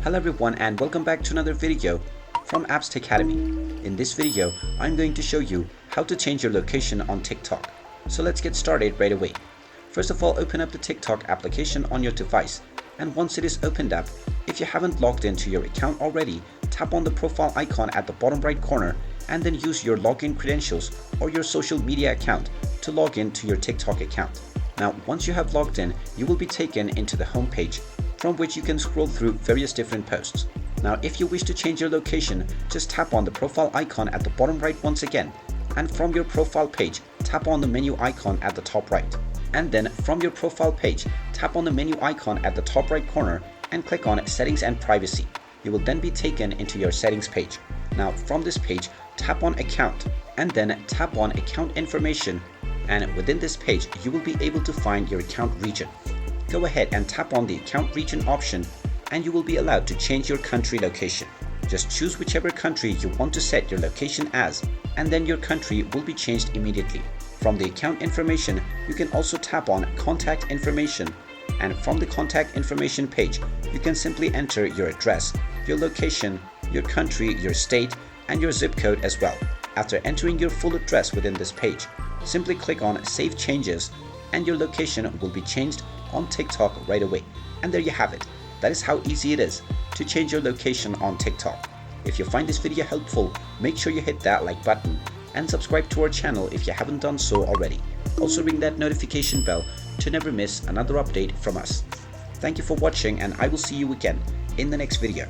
Hello everyone and welcome back to another video from Apps Academy. In this video, I'm going to show you how to change your location on TikTok. So let's get started right away. First of all, open up the TikTok application on your device, and once it is opened up, if you haven't logged into your account already, tap on the profile icon at the bottom right corner and then use your login credentials or your social media account to log in to your TikTok account. Now, once you have logged in, you will be taken into the home page, from which you can scroll through various different posts. Now, if you wish to change your location, just tap on the profile icon at the bottom right once again, and from your profile page, tap on the menu icon at the top right. And then from your profile page, tap on the menu icon at the top right corner and click on Settings and Privacy. You will then be taken into your settings page. Now, from this page, tap on Account and then tap on Account Information, and within this page, you will be able to find your account region. Go ahead and tap on the account region option and you will be allowed to change your country location. Just choose whichever country you want to set your location as, and then your country will be changed immediately. From the account information, you can also tap on contact information, and from the contact information page, you can simply enter your address, your location, your country, your state, and your zip code as well. After entering your full address within this page, simply click on Save Changes and your location will be changed on TikTok right away. And there you have it. That is how easy it is to change your location on TikTok. If you find this video helpful, make sure you hit that like button and subscribe to our channel if you haven't done so already. Also ring that notification bell to never miss another update from us. Thank you for watching, and I will see you again in the next video.